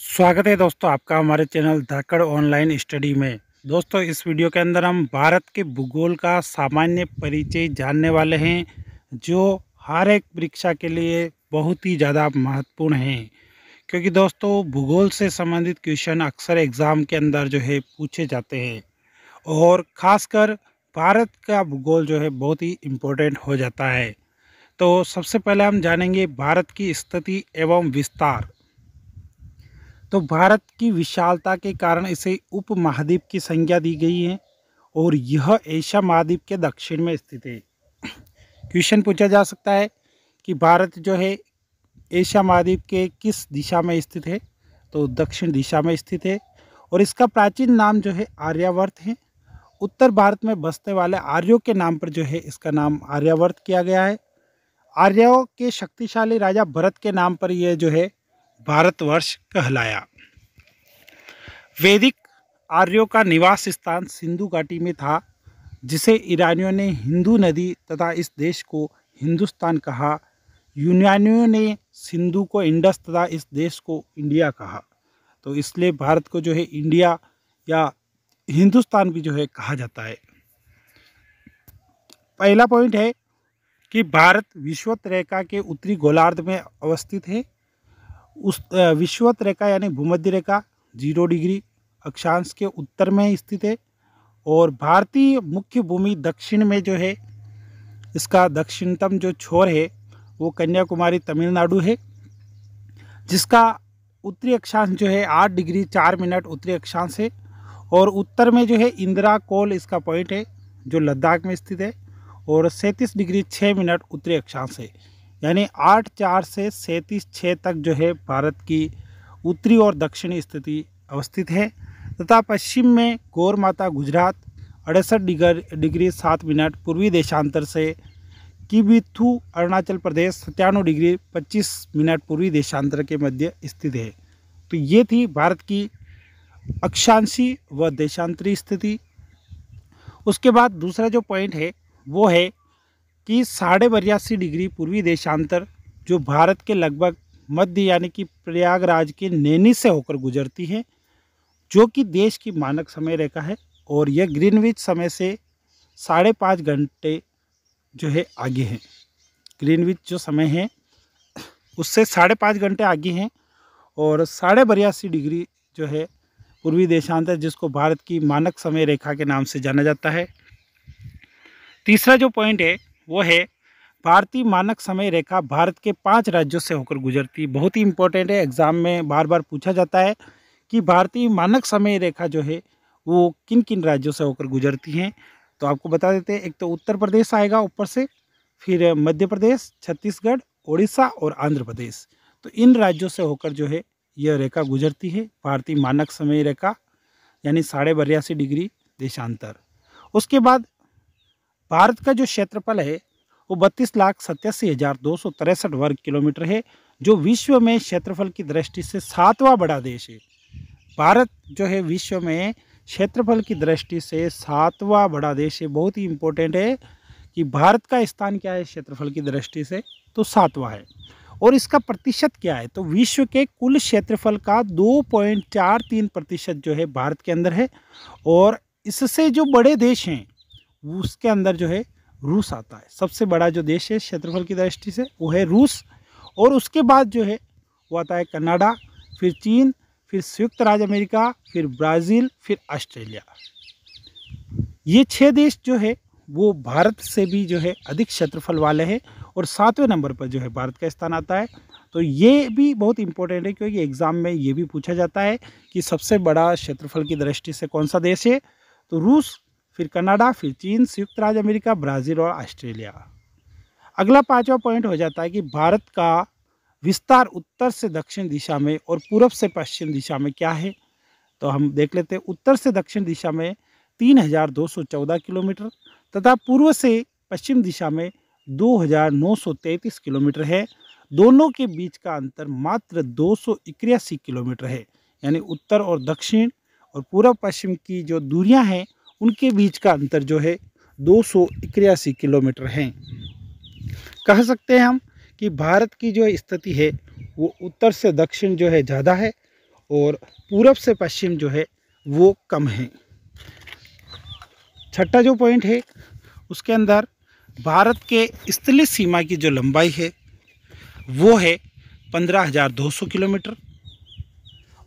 स्वागत है दोस्तों आपका हमारे चैनल धाकड़ ऑनलाइन स्टडी में। दोस्तों इस वीडियो के अंदर हम भारत के भूगोल का सामान्य परिचय जानने वाले हैं, जो हर एक परीक्षा के लिए बहुत ही ज़्यादा महत्वपूर्ण है। क्योंकि दोस्तों भूगोल से संबंधित क्वेश्चन अक्सर एग्ज़ाम के अंदर जो है पूछे जाते हैं और ख़ासकर भारत का भूगोल जो है बहुत ही इम्पोर्टेंट हो जाता है। तो सबसे पहले हम जानेंगे भारत की स्थिति एवं विस्तार। तो भारत की विशालता के कारण इसे उपमहाद्वीप की संज्ञा दी गई है और यह एशिया महाद्वीप के दक्षिण में स्थित है। क्वेश्चन पूछा जा सकता है कि भारत जो है एशिया महाद्वीप के किस दिशा में स्थित है, तो दक्षिण दिशा में स्थित है और इसका प्राचीन नाम जो है आर्यावर्त है। उत्तर भारत में बसने वाले आर्यों के नाम पर जो है इसका नाम आर्यावर्त किया गया है। आर्यों के शक्तिशाली राजा भरत के नाम पर यह जो है भारतवर्ष कहलाया। वैदिक आर्यों का निवास स्थान सिंधु घाटी में था, जिसे ईरानियों ने हिंदू नदी तथा इस देश को हिंदुस्तान कहा। यूनानियों ने सिंधु को इंडस तथा इस देश को इंडिया कहा। तो इसलिए भारत को जो है इंडिया या हिंदुस्तान भी जो है कहा जाता है। पहला पॉइंट है कि भारत विषुवत रेखा के उत्तरी गोलार्ध में अवस्थित है। उस विषुवत रेखा यानी भूमध्य रेखा 0 डिग्री अक्षांश के उत्तर में स्थित है और भारतीय मुख्य भूमि दक्षिण में जो है इसका दक्षिणतम जो छोर है वो कन्याकुमारी तमिलनाडु है, जिसका उत्तरी अक्षांश जो है 8 डिग्री 4 मिनट उत्तरी अक्षांश है और उत्तर में जो है इंदिरा कोल इसका पॉइंट है जो लद्दाख में स्थित है और 37 डिग्री 6 मिनट उत्तरी अक्षांश है। यानी 8/4 से 37/6 तक जो है भारत की उत्तरी और दक्षिणी स्थिति अवस्थित है तथा पश्चिम में गौर माता गुजरात 68 डिग्री 7 मिनट पूर्वी देशांतर से किबिथु अरुणाचल प्रदेश 97 डिग्री 25 मिनट पूर्वी देशांतर के मध्य स्थित है। तो ये थी भारत की अक्षांशी व देशांतरी स्थिति। उसके बाद दूसरा जो पॉइंट है वो है कि 82.5 डिग्री पूर्वी देशांतर जो भारत के लगभग मध्य यानी कि प्रयागराज के नैनी से होकर गुजरती है, जो कि देश की मानक समय रेखा है और यह ग्रीनविच समय से 5.5 घंटे जो है आगे है। ग्रीनविच जो समय है उससे 5.5 घंटे आगे हैं और 82.5 डिग्री जो है पूर्वी देशांतर, जिसको भारत की मानक समय रेखा के नाम से जाना जाता है। तीसरा जो पॉइंट है वो है भारतीय मानक समय रेखा भारत के 5 राज्यों से होकर गुजरती है। बहुत ही इंपॉर्टेंट है, एग्जाम में बार बार पूछा जाता है कि भारतीय मानक समय रेखा जो है वो किन किन राज्यों से होकर गुजरती हैं। तो आपको बता देते हैं, एक तो उत्तर प्रदेश आएगा ऊपर से, फिर मध्य प्रदेश, छत्तीसगढ़, उड़ीसा और आंध्र प्रदेश। तो इन राज्यों से होकर जो है यह रेखा गुजरती है, भारतीय मानक समय रेखा यानी 82.5 डिग्री देशांतर। उसके बाद भारत का जो क्षेत्रफल है वो 32,87,263 वर्ग किलोमीटर है, जो विश्व में क्षेत्रफल की दृष्टि से 7वां बड़ा देश है। भारत जो है विश्व में क्षेत्रफल की दृष्टि से 7वां बड़ा देश है। बहुत ही इम्पोर्टेंट है कि भारत का स्थान क्या है क्षेत्रफल की दृष्टि से, तो 7वां है। और इसका प्रतिशत क्या है, तो विश्व के कुल क्षेत्रफल का 2.43% जो है भारत के अंदर है और इससे जो बड़े देश हैं उसके अंदर जो है रूस आता है। सबसे बड़ा जो देश है क्षेत्रफल की दृष्टि से वो है रूस और उसके बाद जो है वो आता है कनाडा, फिर चीन, फिर संयुक्त राज्य अमेरिका, फिर ब्राज़ील, फिर ऑस्ट्रेलिया। ये 6 देश जो है वो भारत से भी जो है अधिक क्षेत्रफल वाले हैं और 7वें नंबर पर जो है भारत का स्थान आता है। तो ये भी बहुत इंपॉर्टेंट है क्योंकि एग्ज़ाम में ये भी पूछा जाता है कि सबसे बड़ा क्षेत्रफल की दृष्टि से कौन सा देश है, तो रूस, फिर कनाडा, फिर चीन, संयुक्त राज्य अमेरिका, ब्राज़ील और ऑस्ट्रेलिया। अगला 5वां पॉइंट हो जाता है कि भारत का विस्तार उत्तर से दक्षिण दिशा में और पूर्व से पश्चिम दिशा में क्या है, तो हम देख लेते हैं। उत्तर से दक्षिण दिशा में 3,214 किलोमीटर तथा पूर्व से पश्चिम दिशा में 2,933 किलोमीटर है। दोनों के बीच का अंतर मात्र 281 किलोमीटर है। यानी उत्तर और दक्षिण और पूर्व पश्चिम की जो दूरियां हैं उनके बीच का अंतर जो है 281 किलोमीटर है। कह सकते हैं हम कि भारत की जो स्थिति है वो उत्तर से दक्षिण जो है ज़्यादा है और पूरब से पश्चिम जो है वो कम है। छठा जो पॉइंट है उसके अंदर भारत के स्थलीय सीमा की जो लंबाई है वो है 15,200 किलोमीटर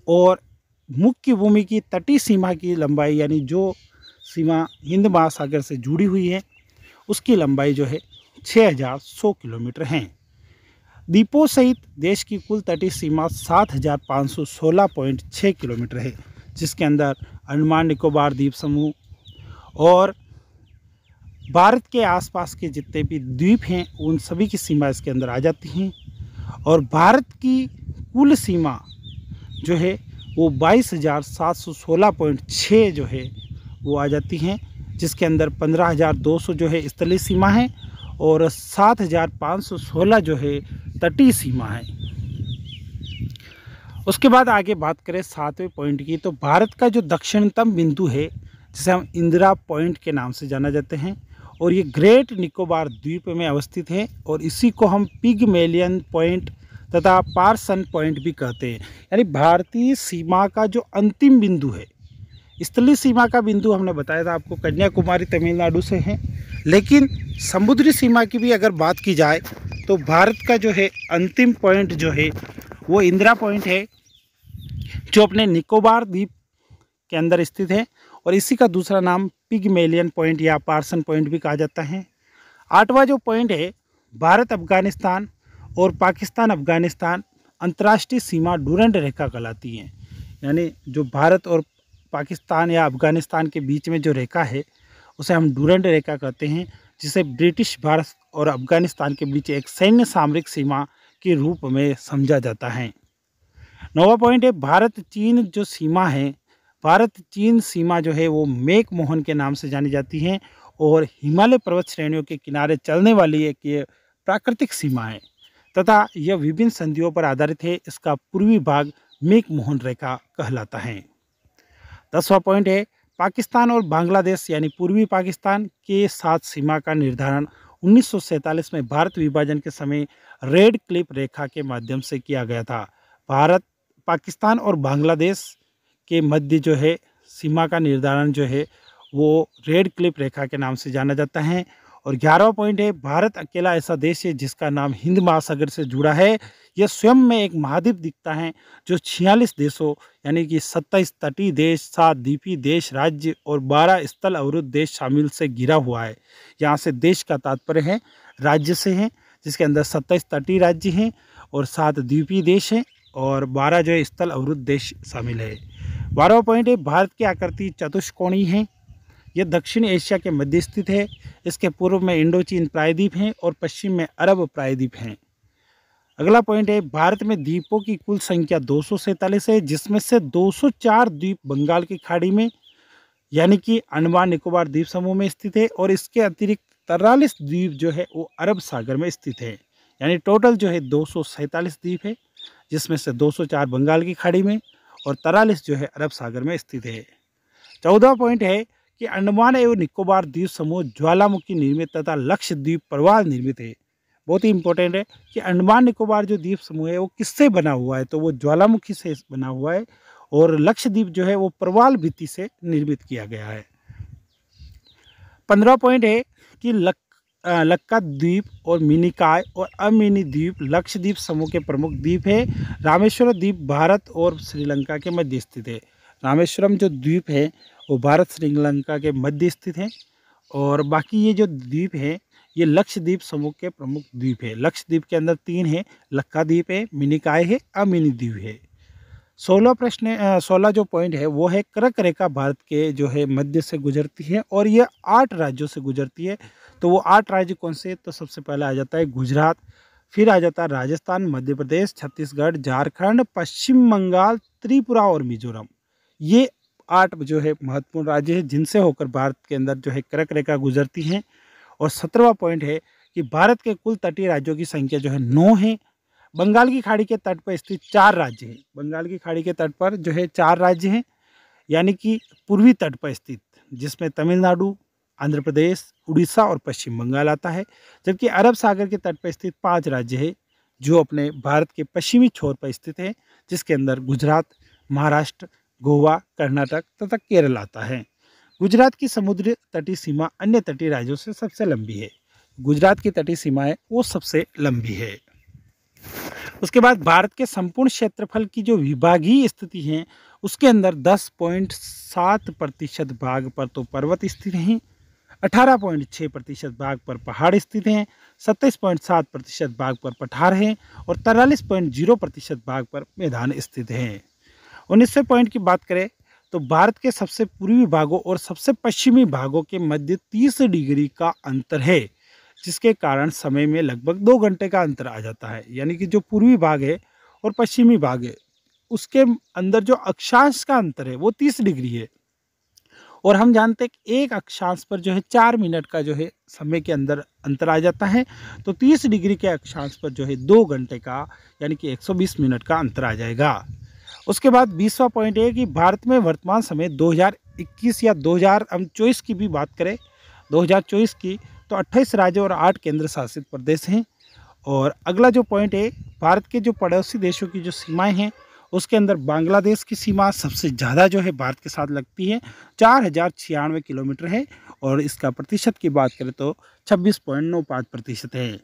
और मुख्य भूमि की तटीय सीमा की लंबाई यानी जो सीमा हिंद महासागर से जुड़ी हुई है उसकी लंबाई जो है 6,100 किलोमीटर है। द्वीपों सहित देश की कुल तटीय सीमा 7,516.6 किलोमीटर है, जिसके अंदर अंडमान निकोबार द्वीप समूह और भारत के आसपास के जितने भी द्वीप हैं उन सभी की सीमा इसके अंदर आ जाती हैं। और भारत की कुल सीमा जो है वो 22,716.6 जो है वो आ जाती हैं, जिसके अंदर 15,200 जो है स्थलीय सीमा है और 7,516 जो है तटीय सीमा है। उसके बाद आगे बात करें 7वें पॉइंट की, तो भारत का जो दक्षिणतम बिंदु है जिसे हम इंदिरा पॉइंट के नाम से जाना जाते हैं और ये ग्रेट निकोबार द्वीप में अवस्थित है और इसी को हम पिगमेलियन पॉइंट तथा पार्सन पॉइंट भी कहते हैं। यानी भारतीय सीमा का जो अंतिम बिंदु है, स्थलीय सीमा का बिंदु हमने बताया था आपको कन्याकुमारी तमिलनाडु से है, लेकिन समुद्री सीमा की भी अगर बात की जाए तो भारत का जो है अंतिम पॉइंट जो है वो इंदिरा पॉइंट है, जो अपने निकोबार द्वीप के अंदर स्थित है और इसी का दूसरा नाम पिगमेलियन पॉइंट या पार्सन पॉइंट भी कहा जाता है। 8वां जो पॉइंट है, भारत अफगानिस्तान और पाकिस्तान अफगानिस्तान अंतर्राष्ट्रीय सीमा डूरंड रेखा कहलाती है। यानी जो भारत और पाकिस्तान या अफगानिस्तान के बीच में जो रेखा है उसे हम डूरंड रेखा कहते हैं, जिसे ब्रिटिश भारत और अफगानिस्तान के बीच एक सैन्य सामरिक सीमा के रूप में समझा जाता है। 9वां पॉइंट है, भारत चीन जो सीमा है, भारत चीन सीमा जो है वो मेक मोहन के नाम से जानी जाती है और हिमालय पर्वत श्रेणियों के किनारे चलने वाली एक ये प्राकृतिक सीमा है तथा यह विभिन्न संधियों पर आधारित है। इसका पूर्वी भाग मेक मोहन रेखा कहलाता है। 10वां पॉइंट है, पाकिस्तान और बांग्लादेश यानी पूर्वी पाकिस्तान के साथ सीमा का निर्धारण 1947 में भारत विभाजन के समय रेड क्लिफ रेखा के माध्यम से किया गया था। भारत पाकिस्तान और बांग्लादेश के मध्य जो है सीमा का निर्धारण जो है वो रेड क्लिफ रेखा के नाम से जाना जाता है। और 11वां पॉइंट है, भारत अकेला ऐसा देश है जिसका नाम हिंद महासागर से जुड़ा है। यह स्वयं में एक महाद्वीप दिखता है जो 46 देशों यानी कि 27 तटीय देश, 7 द्वीपीय देश राज्य और 12 स्थल अवरुद्ध देश शामिल से घिरा हुआ है। यहाँ से देश का तात्पर्य है राज्य से है, जिसके अंदर 27 तटीय राज्य हैं और 7 द्वीपीय देश हैं और 12 जो है स्थल अवरुद्ध देश शामिल है। 12वां पॉइंट है, भारत की आकृति चतुष्कोणीय है। यह दक्षिण एशिया के मध्य स्थित है। इसके पूर्व में इंडोचीन प्रायद्वीप हैं और पश्चिम में अरब प्रायद्वीप हैं। अगला पॉइंट है, भारत में द्वीपों की कुल संख्या 247 है, जिसमें से 204 द्वीप बंगाल की खाड़ी में यानी कि अंडमान निकोबार द्वीप समूह में स्थित है और इसके अतिरिक्त 43 द्वीप जो है वो अरब सागर में स्थित है। यानी टोटल जो है 247 द्वीप है, जिसमें से 204 बंगाल की खाड़ी में और 43 जो है अरब सागर में स्थित है। 14वां पॉइंट है कि अंडमान एवं निकोबार द्वीप समूह ज्वालामुखी निर्मित तथा लक्षद्वीप प्रवाल निर्मित है। बहुत ही इंपॉर्टेंट है कि अंडमान निकोबार जो द्वीप समूह है वो किससे बना हुआ है, तो वो ज्वालामुखी से बना हुआ है और लक्षद्वीप जो है वो प्रवाल भित्ति से निर्मित किया गया है। 15वां पॉइंट है कि लक्का द्वीप और मिनिकॉय और अमिनी द्वीप लक्षद्वीप समूह के प्रमुख द्वीप है। रामेश्वरम द्वीप भारत और श्रीलंका के मध्य स्थित है। रामेश्वरम जो द्वीप है वो भारत श्रीलंका के मध्य स्थित है और बाकी ये जो द्वीप है ये लक्षद्वीप समूह के प्रमुख द्वीप है। लक्षद्वीप के अंदर 3 है, लक्का द्वीप है, मिनिकॉय है, अमिनी द्वीप है। 16 जो पॉइंट है वो है कर्क रेखा भारत के जो है मध्य से गुजरती है और यह 8 राज्यों से गुजरती है। तो वो 8 राज्य कौन से, तो सबसे पहले आ जाता है गुजरात, फिर आ जाता है राजस्थान, मध्य प्रदेश, छत्तीसगढ़, झारखंड, पश्चिम बंगाल, त्रिपुरा और मिजोरम। ये 8 जो है महत्वपूर्ण राज्य हैं जिनसे होकर भारत के अंदर जो है कर्क रेखा गुजरती हैं। और 17वां पॉइंट है कि भारत के कुल तटीय राज्यों की संख्या जो है 9 है। बंगाल की खाड़ी के तट पर स्थित 4 राज्य हैं। बंगाल की खाड़ी के तट पर जो है 4 राज्य हैं, यानी कि पूर्वी तट पर स्थित, जिसमें तमिलनाडु, आंध्र प्रदेश, उड़ीसा और पश्चिम बंगाल आता है। जबकि अरब सागर के तट पर स्थित 5 राज्य है जो अपने भारत के पश्चिमी छोर पर स्थित है, जिसके अंदर गुजरात, महाराष्ट्र, गोवा, कर्नाटक तथा केरल आता है। गुजरात की समुद्र तटीय सीमा अन्य तटीय राज्यों से सबसे लंबी है। गुजरात की तटीय सीमा है वो सबसे लंबी है। उसके बाद भारत के संपूर्ण क्षेत्रफल की जो विभागीय स्थिति है उसके अंदर 10.7% भाग पर तो पर्वत स्थित हैं, 18.6% भाग पर पहाड़ स्थित हैं, 27.7% भाग पर पठार हैं और 43.0% भाग पर मैदान स्थित हैं। 1900 पॉइंट की बात करें तो भारत के सबसे पूर्वी भागों और सबसे पश्चिमी भागों के मध्य 30 डिग्री का अंतर है, जिसके कारण समय में लगभग 2 घंटे का अंतर आ जाता है। यानी कि जो पूर्वी भाग है और पश्चिमी भाग है उसके अंदर जो अक्षांश का अंतर है वो 30 डिग्री है। और हम जानते हैं कि एक अक्षांश पर जो है 4 मिनट का जो है समय के अंदर अंतर आ जाता है, तो 30 डिग्री के अक्षांश पर जो है 2 घंटे का यानी कि 120 मिनट का अंतर आ जाएगा। उसके बाद 20वां पॉइंट है कि भारत में वर्तमान समय 2021 या 2024 की भी बात करें 2024 की तो 28 राज्य और 8 केंद्र शासित प्रदेश हैं। और अगला जो पॉइंट है भारत के जो पड़ोसी देशों की जो सीमाएं हैं उसके अंदर बांग्लादेश की सीमा सबसे ज़्यादा जो है भारत के साथ लगती है, 4096 किलोमीटर है और इसका प्रतिशत की बात करें तो 26.95% है।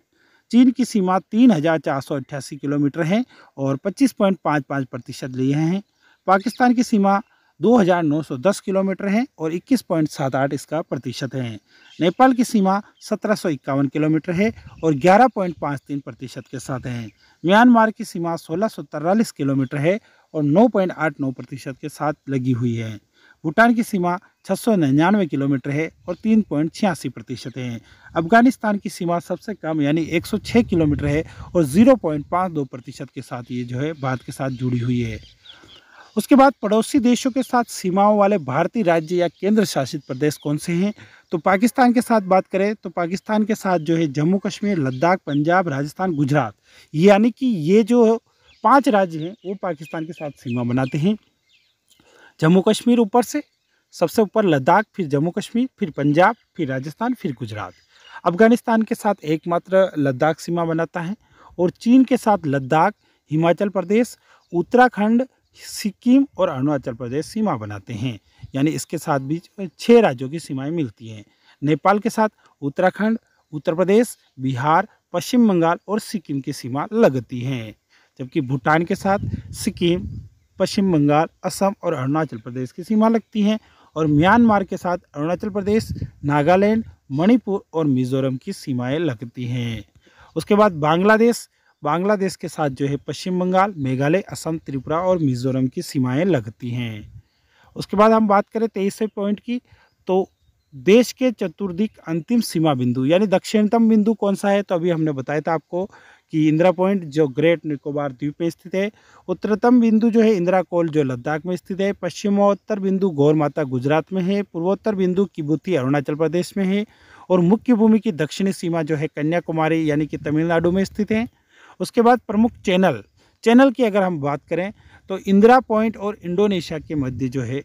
चीन की सीमा 3488 किलोमीटर है और 25.55% लिए हैं। पाकिस्तान की सीमा 2910 किलोमीटर है और 21.78 इसका प्रतिशत है। नेपाल की सीमा 1751 किलोमीटर है और 11.53% के साथ है। म्यांमार की सीमा 1643 किलोमीटर है और 9.89% के साथ लगी हुई है। भूटान की सीमा 699 किलोमीटर है और 3.86% है। अफगानिस्तान की सीमा सबसे कम यानी 106 किलोमीटर है और 0.52% के साथ ये जो है भारत के साथ जुड़ी हुई है। उसके बाद पड़ोसी देशों के साथ सीमाओं वाले भारतीय राज्य या केंद्र शासित प्रदेश कौन से हैं, तो पाकिस्तान के साथ बात करें तो पाकिस्तान के साथ जो है जम्मू कश्मीर, लद्दाख, पंजाब, राजस्थान, गुजरात, यानी कि ये जो 5 राज्य हैं वो पाकिस्तान के साथ सीमा बनाते हैं। जम्मू कश्मीर ऊपर से, सबसे ऊपर लद्दाख, फिर जम्मू कश्मीर, फिर पंजाब, फिर राजस्थान, फिर गुजरात। अफगानिस्तान के साथ एकमात्र लद्दाख सीमा बनाता है और चीन के साथ लद्दाख, हिमाचल प्रदेश, उत्तराखंड, सिक्किम और अरुणाचल प्रदेश सीमा बनाते हैं। यानी इसके साथ भी 6 राज्यों की सीमाएं मिलती हैं। नेपाल के साथ उत्तराखंड, उत्तर प्रदेश, बिहार, पश्चिम बंगाल और सिक्किम की सीमा लगती हैं। जबकि भूटान के साथ सिक्किम, पश्चिम बंगाल, असम और अरुणाचल प्रदेश की सीमा लगती हैं और म्यांमार के साथ अरुणाचल प्रदेश, नागालैंड, मणिपुर और मिजोरम की सीमाएं लगती हैं। उसके बाद बांग्लादेश के साथ जो है पश्चिम बंगाल, मेघालय, असम, त्रिपुरा और मिजोरम की सीमाएं लगती हैं। उसके बाद हम बात करें 23वें पॉइंट की, तो देश के चतुर्दिक अंतिम सीमा बिंदु यानी दक्षिणतम बिंदु कौन सा है, तो अभी हमने बताया था आपको कि इंदिरा पॉइंट जो ग्रेट निकोबार द्वीप में स्थित है। उत्तरतम बिंदु जो है इंदिरा कोल जो लद्दाख में स्थित है। पश्चिमोत्तर बिंदु गौर माता गुजरात में है। पूर्वोत्तर बिंदु किबुती अरुणाचल प्रदेश में है और मुख्य भूमि की दक्षिणी सीमा जो है कन्याकुमारी यानी कि तमिलनाडु में स्थित है। उसके बाद प्रमुख चैनल की अगर हम बात करें तो इंदिरा पॉइंट और इंडोनेशिया के मध्य जो है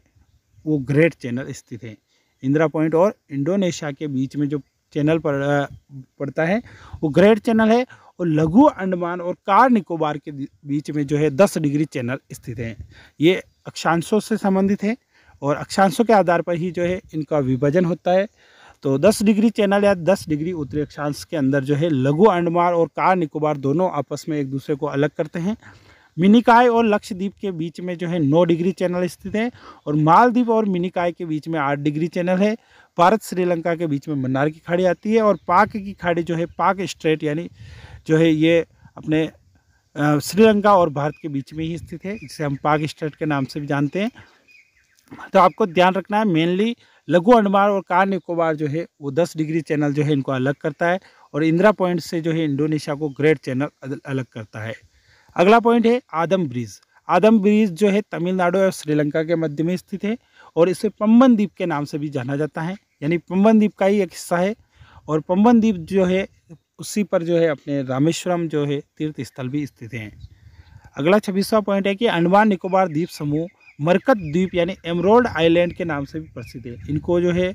वो ग्रेट चैनल स्थित है। इंदिरा पॉइंट और इंडोनेशिया के बीच में जो चैनल पड़ता है वो ग्रेट चैनल है और लघु अंडमान और कार निकोबार के बीच में जो है 10 डिग्री चैनल स्थित है। ये अक्षांशों से संबंधित है और अक्षांशों के आधार पर ही जो है इनका विभाजन होता है। तो 10 डिग्री चैनल या 10 डिग्री उत्तरी अक्षांश के अंदर जो है लघु अंडमान और कार निकोबार दोनों आपस में एक दूसरे को अलग करते हैं। मिनिकॉय और लक्षद्वीप के बीच में जो है 9 डिग्री चैनल स्थित है और मालदीव और मिनिकॉय के बीच में 8 डिग्री चैनल है। भारत श्रीलंका के बीच में मन्नार की खाड़ी आती है और पाक की खाड़ी जो है पाक स्ट्रेट यानी जो है ये अपने श्रीलंका और भारत के बीच में ही स्थित है, जिसे हम पाक स्ट्रेट के नाम से भी जानते हैं। तो आपको ध्यान रखना है मेनली लघु अंडमान और कार निकोबार जो है वो 10 डिग्री चैनल जो है इनको अलग करता है और इंदिरा पॉइंट से जो है इंडोनेशिया को ग्रेट चैनल अलग करता है। अगला पॉइंट है आदम ब्रिज जो है तमिलनाडु और श्रीलंका के मध्य में स्थित है और इसे पंबन द्वीप के नाम से भी जाना जाता है, यानी पंबन द्वीप का ही एक हिस्सा है। और पंबन द्वीप जो है उसी पर जो है अपने रामेश्वरम जो है तीर्थ स्थल भी स्थित हैं। अगला 26वां पॉइंट है कि अंडमान निकोबार द्वीप समूह मरकत द्वीप यानी एमरोल्ड आइलैंड के नाम से भी प्रसिद्ध है। इनको जो है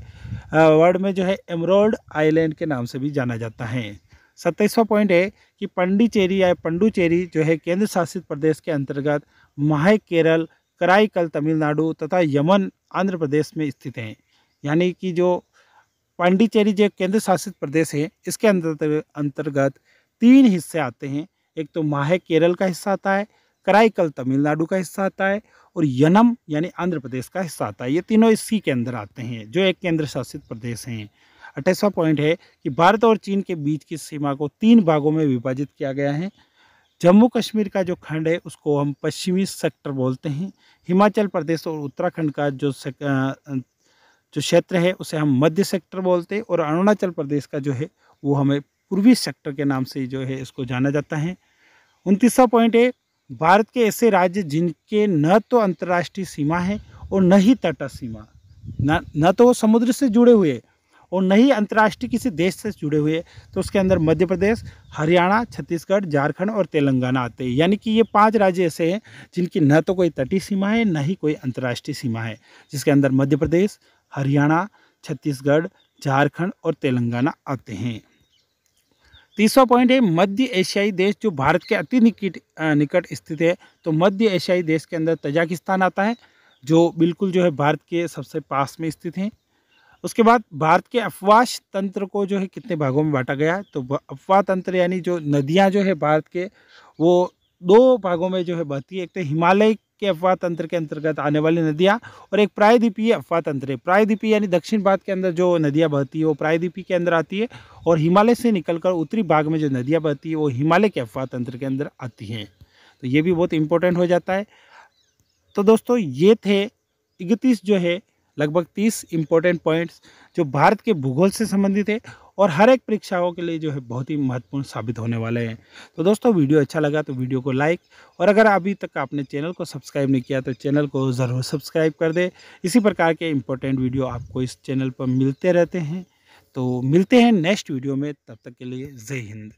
वर्ड में जो है एमरोल्ड आइलैंड के नाम से भी जाना जाता है। 27वां पॉइंट है कि पंडुचेरी जो है केंद्र शासित प्रदेश के अंतर्गत माहे केरल, कराईकल तमिलनाडु तथा यमन आंध्र प्रदेश में स्थित हैं। यानी कि जो पांडिचेरी जो केंद्र शासित प्रदेश है, इसके अंतर्गत 3 हिस्से आते हैं। एक तो माहे केरल का हिस्सा आता है, कराईकल तमिलनाडु का हिस्सा आता है और यनम यानी आंध्र प्रदेश का हिस्सा आता है। ये तीनों इसी के अंदर आते हैं, जो एक केंद्र शासित प्रदेश हैं। 28वां पॉइंट है कि भारत और चीन के बीच की सीमा को 3 भागों में विभाजित किया गया है। जम्मू कश्मीर का जो खंड है उसको हम पश्चिमी सेक्टर बोलते हैं। हिमाचल प्रदेश और उत्तराखंड का जो क्षेत्र है उसे हम मध्य सेक्टर बोलते हैं और अरुणाचल प्रदेश का जो है वो हमें पूर्वी सेक्टर के नाम से जो है इसको जाना जाता है। 29वां पॉइंट है, भारत के ऐसे राज्य जिनके न तो अंतर्राष्ट्रीय सीमा है और न ही तटस्थ सीमा, न तो वो समुद्र से जुड़े हुए और न ही अंतर्राष्ट्रीय किसी देश से जुड़े हुए, तो उसके अंदर मध्य प्रदेश, हरियाणा, छत्तीसगढ़, झारखंड और तेलंगाना आते हैं। यानी कि ये 5 राज्य ऐसे हैं जिनकी न तो कोई तटीय सीमा है, न ही कोई अंतर्राष्ट्रीय सीमा है, जिसके अंदर मध्य प्रदेश, हरियाणा, छत्तीसगढ़, झारखंड और तेलंगाना आते हैं। 30वां पॉइंट है, मध्य एशियाई देश जो भारत के अति निकट स्थित है, तो मध्य एशियाई देश के अंदर तजाकिस्तान आता है, जो बिल्कुल जो है भारत के सबसे पास में स्थित है। उसके बाद भारत के अपवाश तंत्र को जो है कितने भागों में बांटा गया है, तो अपवाह तंत्र यानी जो नदियां जो है भारत के, वो 2 भागों में जो है बहती है। एक तो हिमालय के अपवाह तंत्र के अंतर्गत आने वाली नदियां और एक प्रायद्वीपीय अपवाह तंत्र है। प्रायद्वीपीय यानी दक्षिण भारत के अंदर जो नदियां बहती है वो प्रायद्वीपीय के अंदर आती है और हिमालय से निकलकर उत्तरी भाग में जो नदियां बहती है वो हिमालय के अपवाह तंत्र के अंदर आती हैं। तो ये भी बहुत इंपॉर्टेंट हो जाता है। तो दोस्तों ये थे 31 जो है लगभग 30 इंपॉर्टेंट पॉइंट्स जो भारत के भूगोल से संबंधित है और हर एक परीक्षाओं के लिए जो है बहुत ही महत्वपूर्ण साबित होने वाले हैं। तो दोस्तों वीडियो अच्छा लगा तो वीडियो को लाइक, और अगर अभी तक आपने चैनल को सब्सक्राइब नहीं किया तो चैनल को ज़रूर सब्सक्राइब कर दे। इसी प्रकार के इंपॉर्टेंट वीडियो आपको इस चैनल पर मिलते रहते हैं। तो मिलते हैं नेक्स्ट वीडियो में, तब तक के लिए जय हिंद।